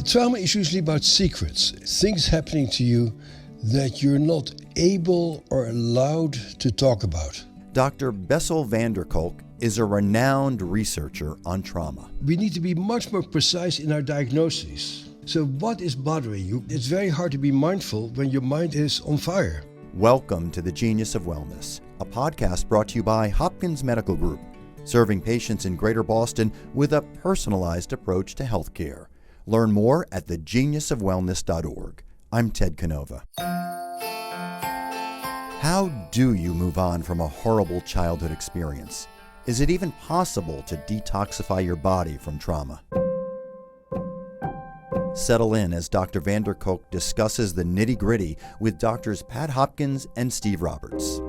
Trauma is usually about secrets, things happening to you that you're not able or allowed to talk about. Dr. Bessel van der Kolk is a renowned researcher on trauma. We need to be much more precise in our diagnoses. So what is bothering you? It's very hard to be mindful when your mind is on fire. Welcome to The Genius of Wellness, a podcast brought to you by Hopkins Medical Group, serving patients in Greater Boston with a personalized approach to healthcare. Learn more at thegeniusofwellness.org. I'm Ted Canova. How do you move on from a horrible childhood experience? Is it even possible to detoxify your body from trauma? Settle in as Dr. van der Kolk discusses the nitty-gritty with doctors Pat Hopkins and Steve Roberts.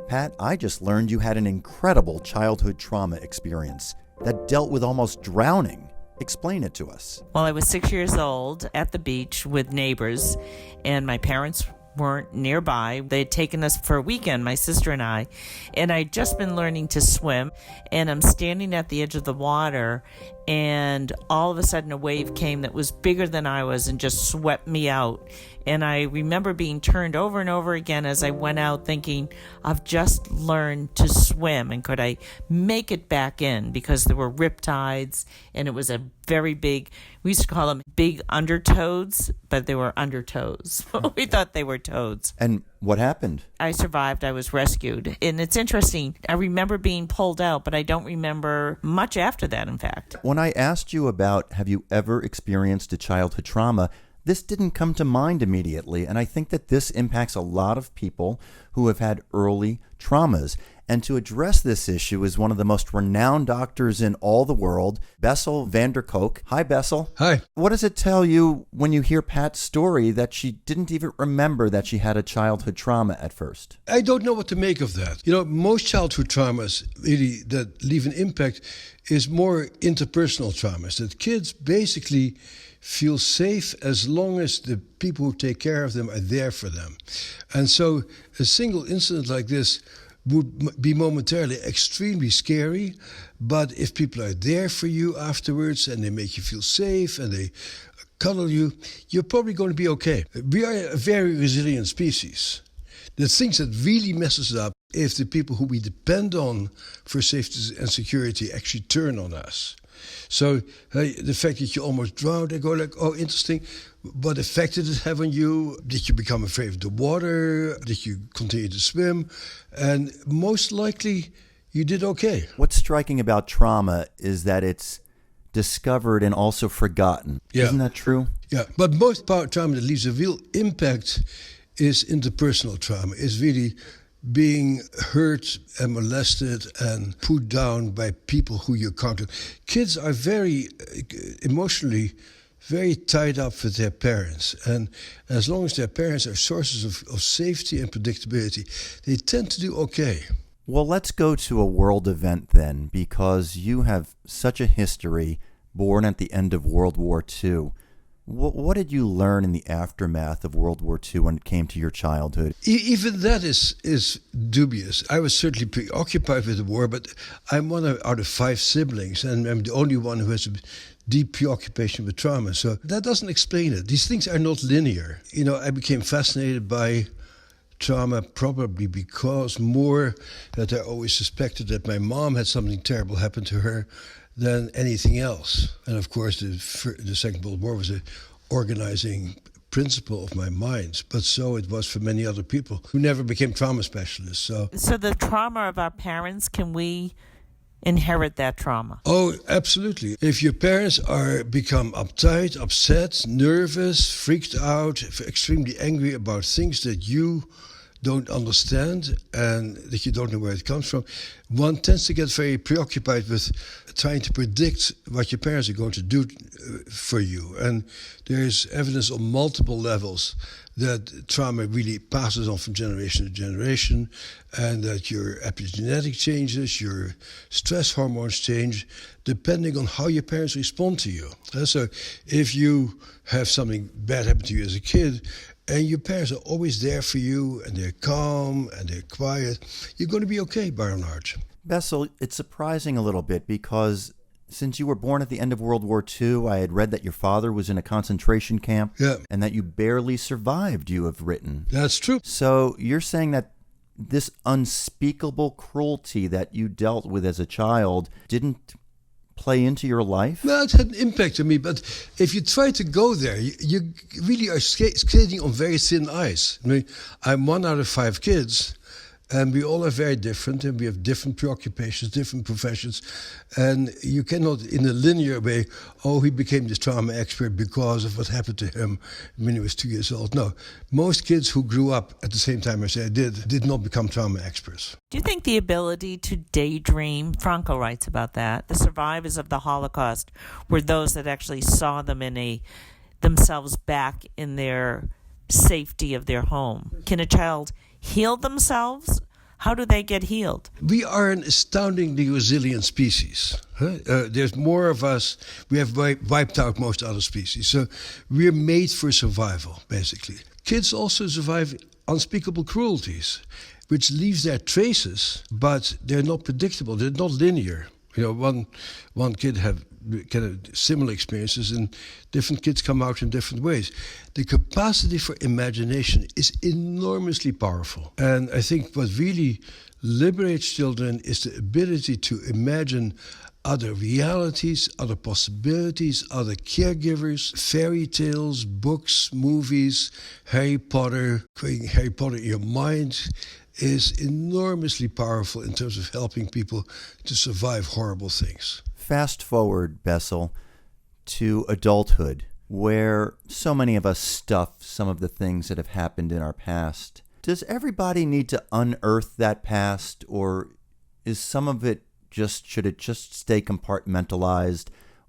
Pat, I just learned you had an incredible childhood trauma experience that dealt with almost drowning. Explain it to us. Well, I was 6 years old at the beach with neighbors, and my parents weren't nearby. They had taken us for a weekend, my sister and I'd just been learning to swim, and I'm standing at the edge of the water, and all of a sudden a wave came that was bigger than I was and just swept me out. And I remember being turned over and over again as I went out thinking, I've just learned to swim, and could I make it back in? Because there were riptides, and it was a very big, we used to call them big undertoads, but they were undertows. We thought they were toads. And what happened? I survived. I was rescued. And it's interesting. I remember being pulled out, but I don't remember much after that, in fact. When I asked you about have you ever experienced a childhood trauma, this didn't come to mind immediately, and I think that this impacts a lot of people who have had early traumas. And to address this issue is one of the most renowned doctors in all the world, Bessel van der Kolk. Hi, Bessel. Hi. What does it tell you when you hear Pat's story that she didn't even remember that she had a childhood trauma at first? I don't know what to make of that. Most childhood traumas really that leave an impact is more interpersonal traumas, that kids basically feel safe as long as the people who take care of them are there for them. And so a single incident like this would be momentarily extremely scary, but if people are there for you afterwards and they make you feel safe and they cuddle you, you're probably going to be okay. We are a very resilient species. The things that really messes up if the people who we depend on for safety and security actually turn on us. So the fact that you almost drowned, they go like, oh, interesting. What effect did it have on you? Did you become afraid of the water? Did you continue to swim? And most likely, you did okay. What's striking about trauma is that it's discovered and also forgotten. Yeah. Isn't that true? Yeah, but most trauma that leaves a real impact is interpersonal trauma, is really being hurt and molested and put down by people who you encounter. Kids are very emotionally very tied up with their parents. And as long as their parents are sources of safety and predictability, they tend to do okay. Well, let's go to a world event then, because you have such a history, born at the end of World War II. What did you learn in the aftermath of World War II when it came to your childhood? Even that is dubious. I was certainly preoccupied with the war, but I'm one out of 5 siblings, and I'm the only one who has a deep preoccupation with trauma. So that doesn't explain it. These things are not linear. I became fascinated by trauma probably because more that I always suspected that my mom had something terrible happen to her than anything else. And of course, the Second World War was an organizing principle of my mind, but so it was for many other people who never became trauma specialists. So the trauma of our parents, can we inherit that trauma? Oh, absolutely. If your parents become uptight, upset, nervous, freaked out, extremely angry about things that you don't understand and that you don't know where it comes from, one tends to get very preoccupied with trying to predict what your parents are going to do for you. And there's evidence on multiple levels that trauma really passes on from generation to generation, and that your epigenetic changes, your stress hormones change, depending on how your parents respond to you. So if you have something bad happen to you as a kid, and your parents are always there for you, and they're calm, and they're quiet, you're going to be okay by and large. Bessel, it's surprising a little bit because since you were born at the end of World War II, I had read that your father was in a concentration camp and that you barely survived, you have written. That's true. So you're saying that this unspeakable cruelty that you dealt with as a child didn't play into your life? Well, it had an impact on me, but if you try to go there, you really are skating on very thin ice. I mean, I'm one out of 5 kids, and we all are very different, and we have different preoccupations, different professions, and you cannot, in a linear way, he became this trauma expert because of what happened to him when he was 2 years old. No, most kids who grew up at the same time as I did not become trauma experts. Do you think the ability to daydream, Franco writes about that, the survivors of the Holocaust were those that actually saw themselves back in their safety of their home? Can a child heal themselves? How do they get healed? We are an astoundingly resilient species. There's more of us. We have wiped out most other species. So we're made for survival, basically. Kids also survive unspeakable cruelties, which leaves their traces, but they're not predictable. They're not linear. One kid have kind of similar experiences, and different kids come out in different ways. The capacity for imagination is enormously powerful. And I think what really liberates children is the ability to imagine other realities, other possibilities, other caregivers, fairy tales, books, movies, Harry Potter. Creating Harry Potter in your mind is enormously powerful in terms of helping people to survive horrible things. Fast forward, Bessel, to adulthood, where so many of us stuff some of the things that have happened in our past. Does everybody need to unearth that past, or is some of it should it just stay compartmentalized,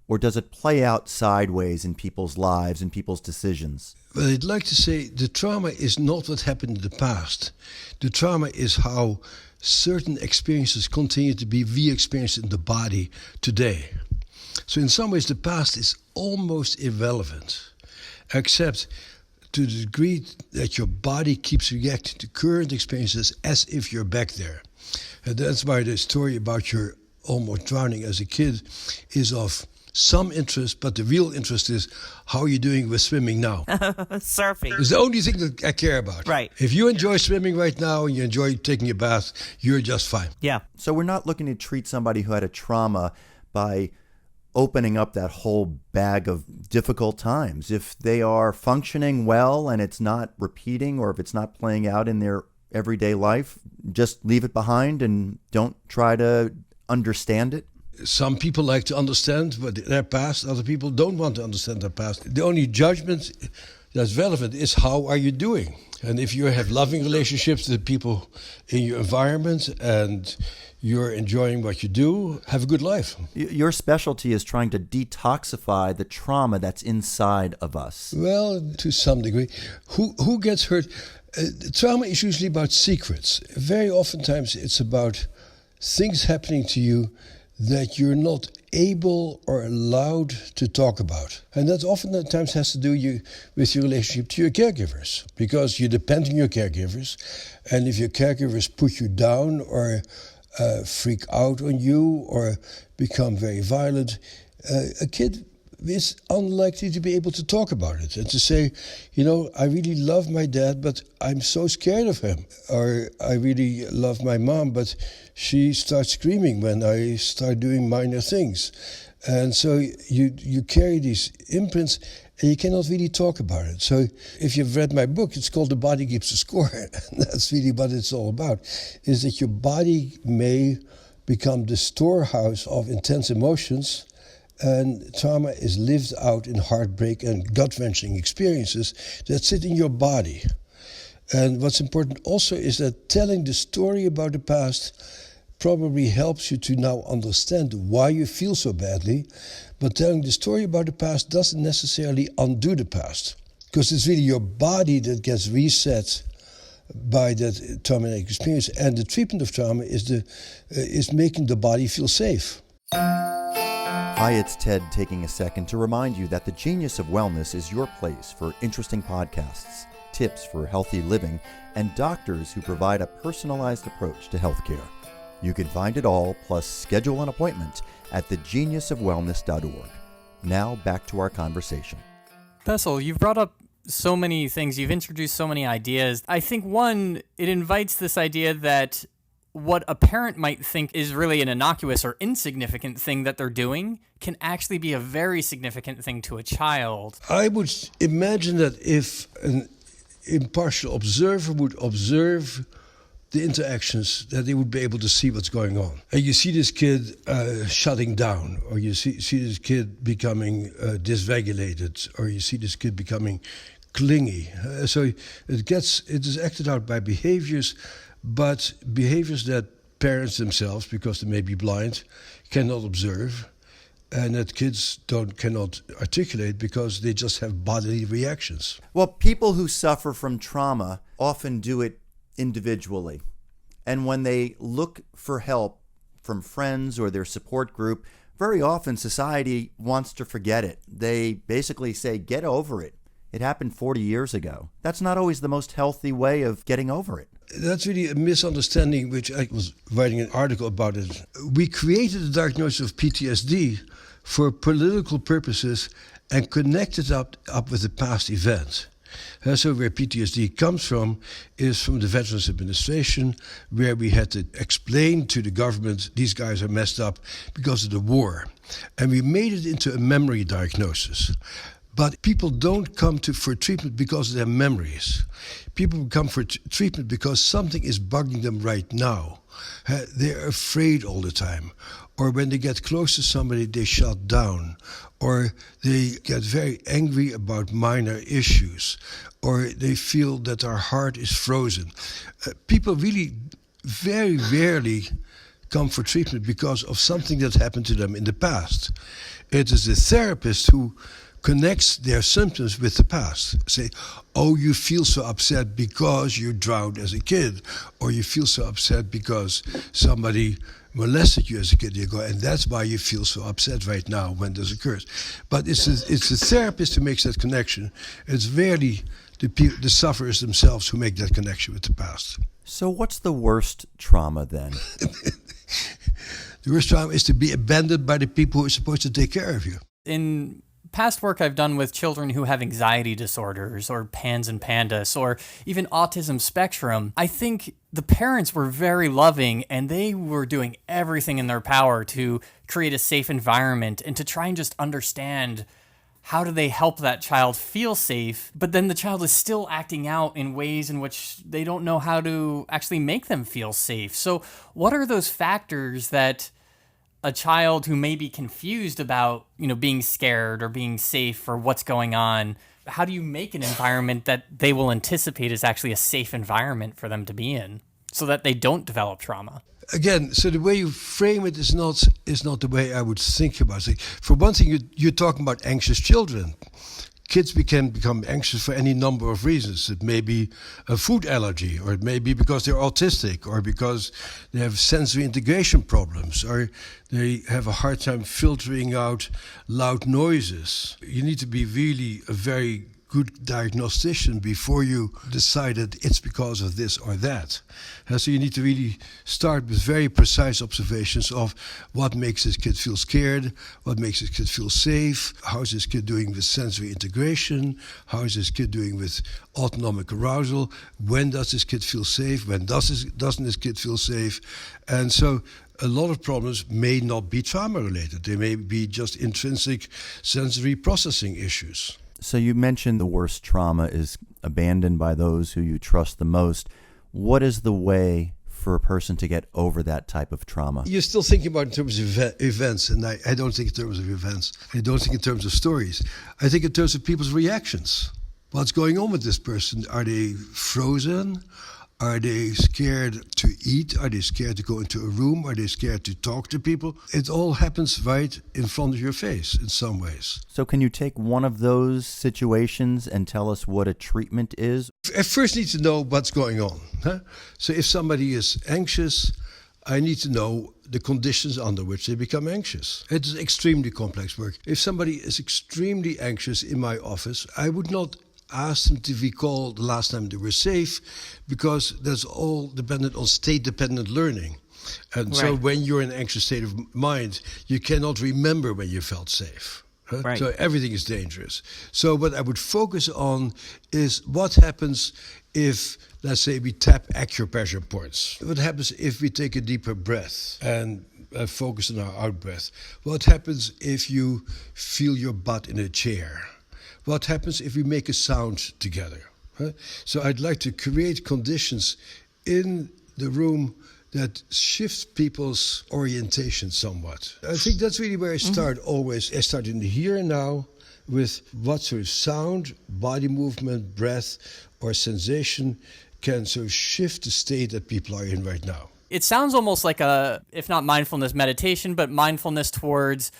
or does it play out sideways in people's lives and people's decisions? Well, I'd like to say the trauma is not what happened in the past. The trauma is how certain experiences continue to be re-experienced in the body today. So in some ways, the past is almost irrelevant, except to the degree that your body keeps reacting to current experiences as if you're back there. And that's why the story about your almost drowning as a kid is of some interest, but the real interest is how you're doing with swimming now. Surfing. It's the only thing that I care about. Right. If you enjoy swimming right now and you enjoy taking a bath, you're just fine. Yeah. So we're not looking to treat somebody who had a trauma by opening up that whole bag of difficult times. If they are functioning well and it's not repeating, or if it's not playing out in their everyday life, just leave it behind and don't try to understand it. Some people like to understand their past. Other people don't want to understand their past. The only judgment that's relevant is how are you doing? And if you have loving relationships with people in your environment and you're enjoying what you do, have a good life. Your specialty is trying to detoxify the trauma that's inside of us. Well, to some degree. Who gets hurt? Trauma is usually about secrets. Very oftentimes it's about things happening to you that you're not able or allowed to talk about. And that oftentimes has to do with your relationship to your caregivers, because you depend on your caregivers. And if your caregivers put you down or freak out on you or become very violent, a kid is unlikely to be able to talk about it and to say, I really love my dad, but I'm so scared of him. Or I really love my mom, but she starts screaming when I start doing minor things. And so you carry these imprints and you cannot really talk about it. So if you've read my book, it's called The Body Keeps a Score. And that's really what it's all about, is that your body may become the storehouse of intense emotions. And trauma is lived out in heartbreak and gut-wrenching experiences that sit in your body. And what's important also is that telling the story about the past probably helps you to now understand why you feel so badly. But telling the story about the past doesn't necessarily undo the past, because it's really your body that gets reset by that traumatic experience. And the treatment of trauma is making the body feel safe. Hi, it's Ted taking a second to remind you that the Genius of Wellness is your place for interesting podcasts, tips for healthy living, and doctors who provide a personalized approach to healthcare. You can find it all, plus schedule an appointment at thegeniusofwellness.org. Now back to our conversation. Bessel, you've brought up so many things. You've introduced so many ideas. I think, one, it invites this idea that what a parent might think is really an innocuous or insignificant thing that they're doing can actually be a very significant thing to a child. I would imagine that if an impartial observer would observe the interactions, that they would be able to see what's going on. And you see this kid shutting down, or you see this kid becoming dysregulated, or you see this kid becoming clingy. So it is acted out by behaviors, but behaviors that parents themselves, because they may be blind, cannot observe, and that kids cannot articulate because they just have bodily reactions. Well, people who suffer from trauma often do it individually. And when they look for help from friends or their support group, very often society wants to forget it. They basically say, get over it. It happened 40 years ago. That's not always the most healthy way of getting over it. That's really a misunderstanding, which I was writing an article about it. We created the diagnosis of PTSD for political purposes and connected up with the past event. So where PTSD comes from is from the Veterans Administration, where we had to explain to the government, these guys are messed up because of the war. And we made it into a memory diagnosis. But people don't come for treatment because of their memories. People come for treatment because something is bugging them right now. They're afraid all the time. Or when they get close to somebody, they shut down. Or they get very angry about minor issues. Or they feel that their heart is frozen. People really very rarely come for treatment because of something that happened to them in the past. It is the therapist who connects their symptoms with the past. Say, oh, you feel so upset because you drowned as a kid, or you feel so upset because somebody molested you as a kid. You go, and that's why you feel so upset right now when this occurs. But it's the therapist who makes that connection. It's rarely the sufferers themselves who make that connection with the past. So what's the worst trauma then? The worst trauma is to be abandoned by the people who are supposed to take care of you. In past work I've done with children who have anxiety disorders or PANS and PANDAS or even autism spectrum, I think the parents were very loving and they were doing everything in their power to create a safe environment and to try and just understand how do they help that child feel safe, but then the child is still acting out in ways in which they don't know how to actually make them feel safe. So what are those factors that a child who may be confused about, being scared or being safe or what's going on, how do you make an environment that they will anticipate is actually a safe environment for them to be in so that they don't develop trauma? Again, so the way you frame it is not the way I would think about it. For one thing, you're talking about anxious children. Kids can become anxious for any number of reasons. It may be a food allergy, or it may be because they're autistic, or because they have sensory integration problems, or they have a hard time filtering out loud noises. You need to be really a very good diagnostician before you decide that it's because of this or that. So you need to really start with very precise observations of what makes this kid feel scared, what makes this kid feel safe, how is this kid doing with sensory integration, how is this kid doing with autonomic arousal, when does this kid feel safe, when doesn't this kid feel safe. And so a lot of problems may not be trauma related. They may be just intrinsic sensory processing issues. So you mentioned the worst trauma is abandoned by those who you trust the most. What is the way for a person to get over that type of trauma? You're still thinking about in terms of events, and I don't think in terms of events. I don't think in terms of stories. I think in terms of people's reactions. What's going on with this person? Are they frozen? Are they scared to eat? Are they scared to go into a room? Are they scared to talk to people? It all happens right in front of your face in some ways. So can you take one of those situations and tell us what a treatment is? I first need to know what's going on. So if somebody is anxious, I need to know the conditions under which they become anxious. It is extremely complex work. If somebody is extremely anxious in my office, I would not ask them to recall the last time they were safe, because that's all dependent on state-dependent learning. And so Right. when you're in an anxious state of mind, you cannot remember when you felt safe. Huh? Right. So everything is dangerous. So what I would focus on is what happens if, let's say, we tap acupressure points. What happens if we take a deeper breath and focus on our out breath? What happens if you feel your butt in a chair? What happens if we make a sound together? Huh? So I'd like to create conditions in the room that shifts people's orientation somewhat. I think that's really where I start always. I start in the here and now with what sort of sound, body movement, breath, or sensation can sort of shift the state that people are in right now. It sounds almost like a, if not mindfulness meditation, but mindfulness towards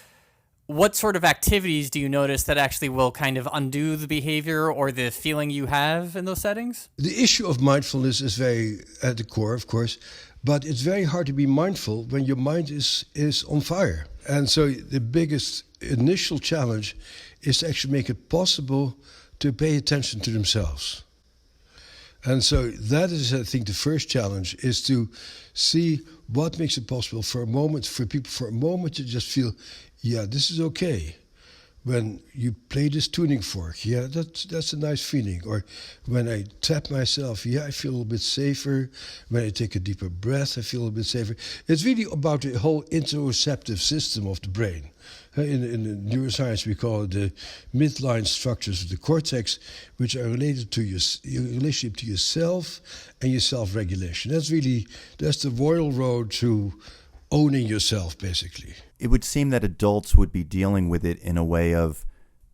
what sort of activities do you notice that actually will kind of undo the behavior or the feeling you have in those settings? The issue of mindfulness is very at the core, of course, but it's very hard to be mindful when your mind is on fire. And so the biggest initial challenge is to actually make it possible to pay attention to themselves. And so that is, I think, the first challenge, is to see what makes it possible for people for a moment to just feel, yeah, this is okay. When you play this tuning fork, yeah, that's a nice feeling. Or when I tap myself, yeah, I feel a little bit safer. When I take a deeper breath, I feel a little bit safer. It's really about the whole interoceptive system of the brain. In the neuroscience, we call it the midline structures of the cortex, which are related to your relationship to yourself and your self-regulation. That's the royal road to owning yourself, basically. It would seem that adults would be dealing with it in a way of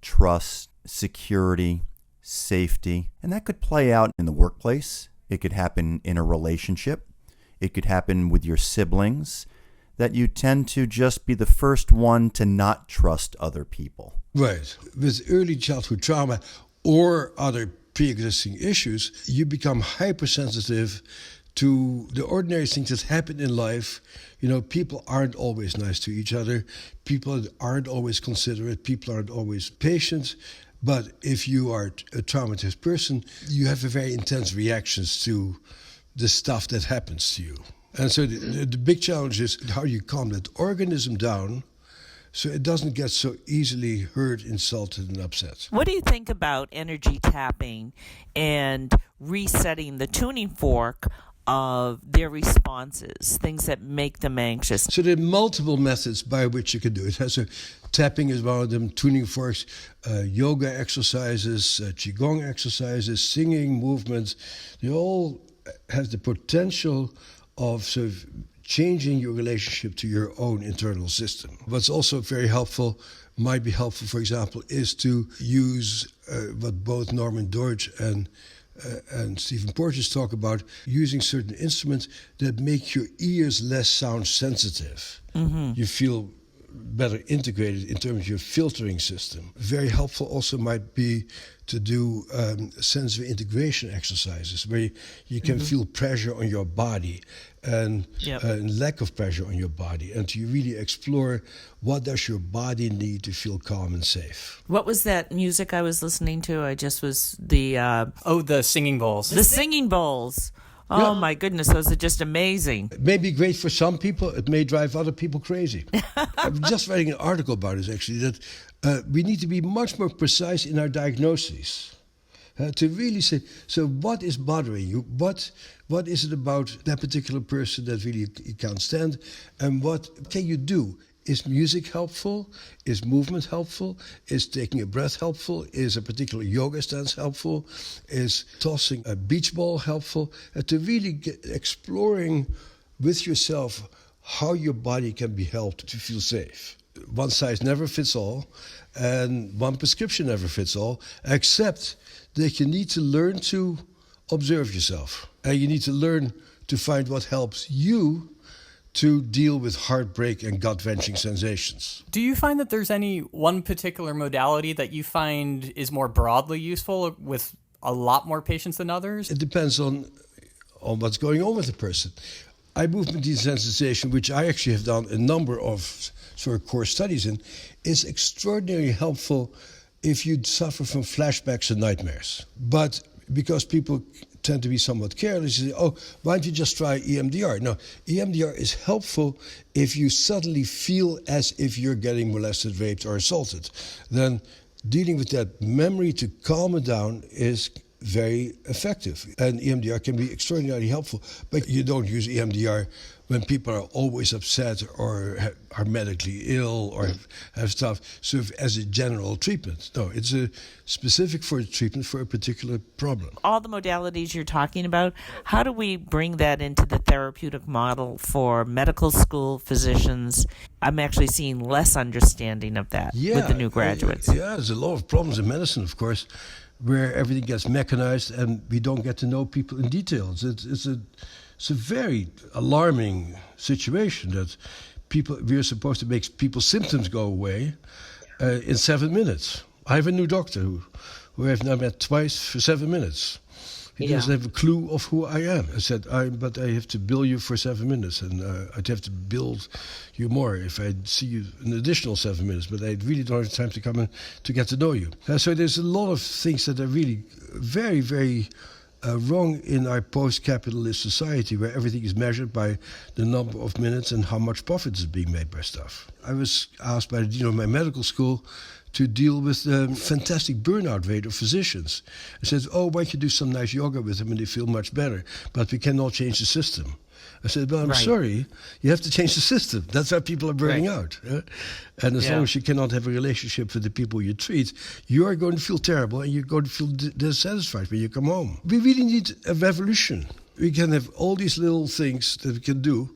trust, security, safety, and that could play out in the workplace. It could happen in a relationship. It could happen with your siblings, that you tend to just be the first one to not trust other people. Right. With early childhood trauma or other pre-existing issues, you become hypersensitive to the ordinary things that happen in life. You know, people aren't always nice to each other. People aren't always considerate. People aren't always patient. But if you are a traumatized person, you have a very intense reactions to the stuff that happens to you. And so the big challenge is how you calm that organism down so it doesn't get so easily hurt, insulted, and upset. What do you think about energy tapping and resetting the tuning fork of their responses, things that make them anxious? So there are multiple methods by which you can do it. So tapping is one of them, tuning forks, yoga exercises, qigong exercises, singing, movements. They all have the potential of sort of changing your relationship to your own internal system. What's also very helpful, might be helpful, for example, is to use what both Norman Deutsch and Stephen Porges talk about, using certain instruments that make your ears less sound sensitive. Mm-hmm. You feel better integrated in terms of your filtering system. Very helpful also might be to do sensory integration exercises where you can feel pressure on your body and lack of pressure on your body, and to really explore what does your body need to feel calm and safe. What was that music I was listening to? I just was the the singing bowls. the singing bowls. Oh my goodness, those are just amazing. It may be great for some people. It may drive other people crazy. I'm just writing an article about this, actually, that we need to be much more precise in our diagnoses. To really say, so what is bothering you? What is it about that particular person that really you can't stand? And what can you do? Is music helpful? Is movement helpful? Is taking a breath helpful? Is a particular yoga stance helpful? Is tossing a beach ball helpful? To really get exploring with yourself how your body can be helped to feel safe. One size never fits all, and one prescription never fits all, except that you need to learn to observe yourself. And you need to learn to find what helps you to deal with heartbreak and gut-wrenching sensations. Do you find that there's any one particular modality that you find is more broadly useful with a lot more patients than others? It depends on what's going on with the person. Eye movement desensitization, which I actually have done a number of sort of core studies in, is extraordinarily helpful if you suffer from flashbacks and nightmares. But because people tend to be somewhat careless, you say, oh, why don't you just try EMDR? No, EMDR is helpful if you suddenly feel as if you're getting molested, raped, or assaulted. Then dealing with that memory to calm it down is very effective. And EMDR can be extraordinarily helpful. But you don't use EMDR when people are always upset or are medically ill or have stuff. So as a general treatment. No, it's a specific for a treatment for a particular problem. All the modalities you're talking about, how do we bring that into the therapeutic model for medical school physicians? I'm actually seeing less understanding of that with the new graduates. There's a lot of problems in medicine, of course, where everything gets mechanized and we don't get to know people in details. It's a very alarming situation that we're supposed to make people's symptoms go away in 7 minutes. I have a new doctor who I've now met twice for 7 minutes. He doesn't have a clue of who I am. I said, but I have to bill you for 7 minutes, and I'd have to bill you more if I see you an additional 7 minutes, but I really don't have time to come in to get to know you. So there's a lot of things that are really very, very wrong in our post-capitalist society, where everything is measured by the number of minutes and how much profit is being made by stuff. I was asked by the dean of my medical school to deal with the fantastic burnout rate of physicians. I said, why don't you do some nice yoga with them and they feel much better, but we cannot change the system. I said, I'm sorry, you have to change the system. That's why people are burning out. And as long as you cannot have a relationship with the people you treat, you are going to feel terrible and you're going to feel dissatisfied when you come home. We really need a revolution. We can have all these little things that we can do,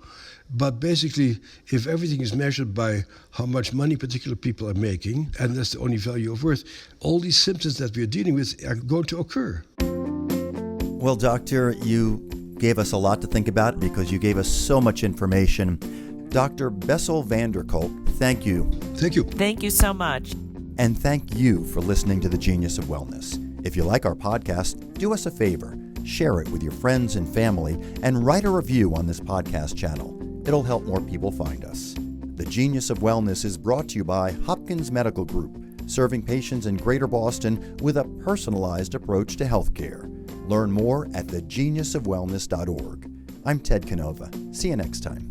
but basically, if everything is measured by how much money particular people are making, and that's the only value of worth, all these symptoms that we're dealing with are going to occur. Well, Doctor, you gave us a lot to think about because you gave us so much information. Dr. Bessel van der Kolk, thank you. Thank you. Thank you so much. And thank you for listening to The Genius of Wellness. If you like our podcast, do us a favor. Share it with your friends and family and write a review on this podcast channel. It'll help more people find us. The Genius of Wellness is brought to you by Hopkins Medical Group, serving patients in Greater Boston with a personalized approach to healthcare. Learn more at thegeniusofwellness.org. I'm Ted Canova. See you next time.